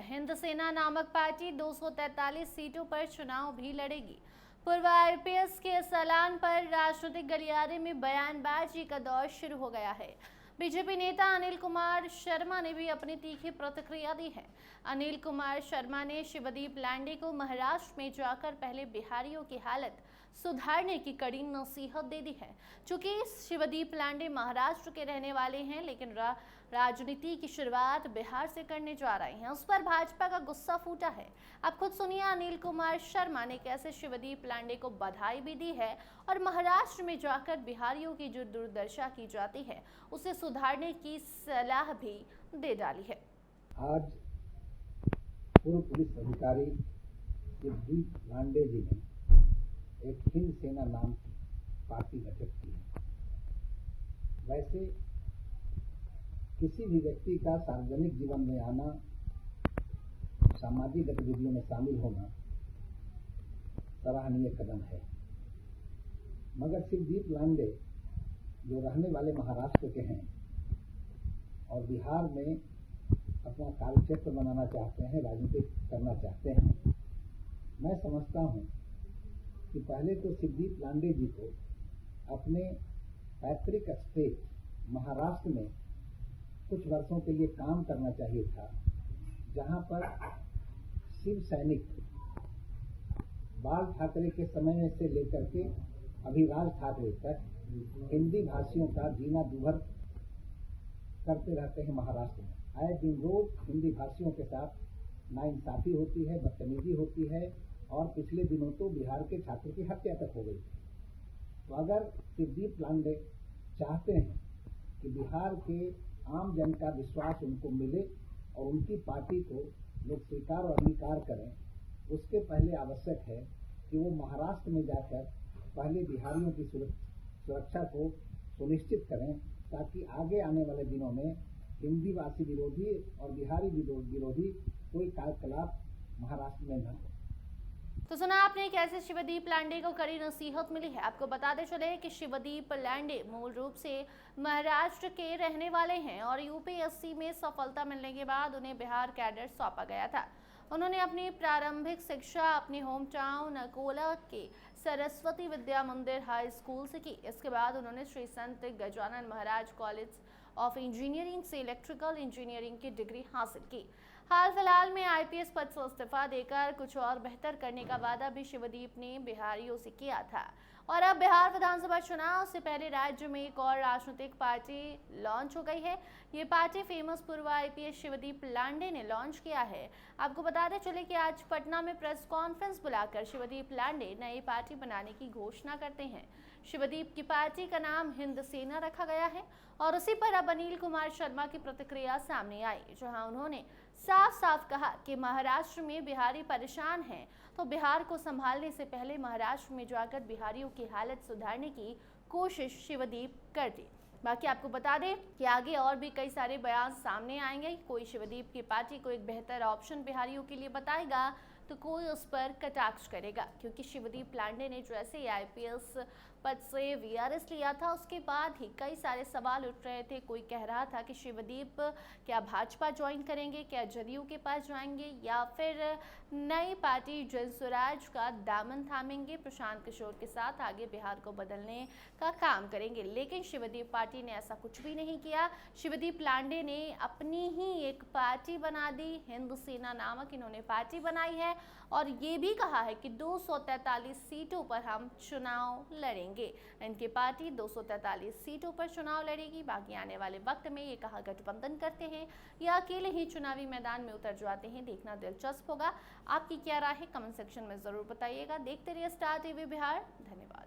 हिंद सेना नामक पार्टी 243 सीटों पर चुनाव भी लड़ेगी। पूर्व आईपीएस के इस ऐलान पर राजनीतिक गलियारे में बयानबाजी का दौर शुरू हो गया है। बीजेपी नेता अनिल कुमार शर्मा ने भी अपनी तीखी प्रतिक्रिया दी है। अनिल कुमार शर्मा ने शिवदीप लांडे को महाराष्ट्र में जाकर पहले बिहारियों की हालत सुधारने की कड़ी नसीहत दे दी है। चूंकि शिवदीप लांडे महाराष्ट्र के रहने वाले हैं, लेकिन राजनीति की शुरुआत बिहार से करने जा रहे हैं, उस पर भाजपा का गुस्सा फूटा है। आप खुद सुनिए अनिल कुमार शर्मा ने कैसे शिवदीप लांडे को बधाई भी दी है और महाराष्ट्र में जाकर बिहारियों की जो दुर्दशा की जाती है उसे सुधारने की सलाह भी दे डाली है। आज पूर्व पुलिस अधिकारी शिवदीप लांडे जी ने एक हिंद सेना नाम पार्टी गठित की है। वैसे किसी भी व्यक्ति का सार्वजनिक जीवन में आना, सामाजिक गतिविधियों में शामिल होना सराहनीय कदम है, मगर शिवदीप लांडे जो रहने वाले महाराष्ट्र के हैं और बिहार में अपना कार्यक्षेत्र बनाना चाहते हैं, राजनीति करना चाहते हैं, मैं समझता हूं कि पहले तो शिवदीप लांडे जी को अपने पैतृक स्टेट महाराष्ट्र में कुछ वर्षों के लिए काम करना चाहिए था, जहां पर शिव सैनिक बाल ठाकरे के समय से लेकर के अभी राज ठाकरे तक हिंदी भाषियों का जीना दुभर करते रहते हैं। महाराष्ट्र में आए दिन रोज हिंदी भाषियों के साथ नाइंसाफी होती है, बदतमीजी होती है और पिछले दिनों तो बिहार के छात्र की हत्या तक हो गई। तो अगर शिवदीप लांडे चाहते हैं कि बिहार के आम जन का विश्वास उनको मिले और उनकी पार्टी को लोग स्वीकार और अंगीकार करें, उसके पहले आवश्यक है कि वो महाराष्ट्र में जाकर पहले बिहारियों की सुरक्षा को सुनिश्चित करें, ताकि आगे आने वाले दिनों में हिंदी भाषी विरोधी और बिहारी विरोधी कोई कार्यकलाप महाराष्ट्र में न हो। तो सुना आपने कैसे शिवदीप लांडे को कड़ी नसीहत मिली है। आपको बताते चले कि शिवदीप लांडे मूल रूप से महाराष्ट्र के रहने वाले हैं और यूपीएससी में सफलता मिलने के बाद उन्हें बिहार कैडर सौंपा गया था। उन्होंने अपनी प्रारंभिक शिक्षा अपने होम टाउन अकोला के सरस्वती विद्या मंदिर हाई स्कूल से की। इसके बाद उन्होंने श्री संत Gajanan Maharaj college of engineering से इलेक्ट्रिकल इंजीनियरिंग की डिग्री हासिल की। हाल फिलहाल में आईपीएस पद से इस्तीफा देकर कुछ और बेहतर करने का वादा भी शिवदीप ने बिहारियों से किया था। और अब बिहार विधानसभा चुनाव से पहले राज्य में एक और राजनीतिक पार्टी लॉन्च हो गई है। ये पार्टी फेमस पूर्व आईपीएस शिवदीप लांडे ने लॉन्च किया है। आपको बताते चले कि आज पटना में प्रेस कॉन्फ्रेंस बुलाकर शिवदीप लांडे नई पार्टी बनाने की घोषणा करते हैं। शिवदीप की पार्टी का नाम हिंद सेना रखा गया है और उसी पर अब अनिल कुमार शर्मा की प्रतिक्रिया सामने आई, जहां उन्होंने साफ साफ कहा कि महाराष्ट्र में बिहारी परेशान हैं, तो बिहार को संभालने से पहले महाराष्ट्र में जाकर बिहारियों की हालत सुधारने की कोशिश शिवदीप करती। बाकी आपको बता दें कि आगे और भी कई सारे बयान सामने आएंगे। कोई शिवदीप की पार्टी को एक बेहतर ऑप्शन बिहारियों के लिए बताएगा तो कोई उस पर कटाक्ष करेगा, क्योंकि शिवदीप लांडे ने जैसे ही आईपीएस पद से वीआरएस लिया था उसके बाद ही कई सारे सवाल उठ रहे थे। कोई कह रहा था कि शिवदीप क्या भाजपा ज्वाइन करेंगे, क्या जदयू के पास जाएंगे या फिर नई पार्टी जन स्वराज का दामन थामेंगे, प्रशांत किशोर के साथ आगे बिहार को बदलने का काम करेंगे। लेकिन शिवदीप पार्टी ने ऐसा कुछ भी नहीं किया। शिवदीप लांडे ने अपनी ही एक पार्टी बना दी, हिंद सेना नामक इन्होंने पार्टी बनाई है और ये भी कहा है कि 243 सीटों पर हम चुनाव लड़ेंगे। इनकी पार्टी 243 सीटों पर चुनाव लड़ेगी। बाकी आने वाले वक्त में ये कहा गठबंधन करते हैं या अकेले ही चुनावी मैदान में उतर जाते हैं, देखना दिलचस्प होगा। आपकी क्या राय है कमेंट सेक्शन में जरूर बताइएगा। देखते रहिए स्टार टीवी बिहार। धन्यवाद।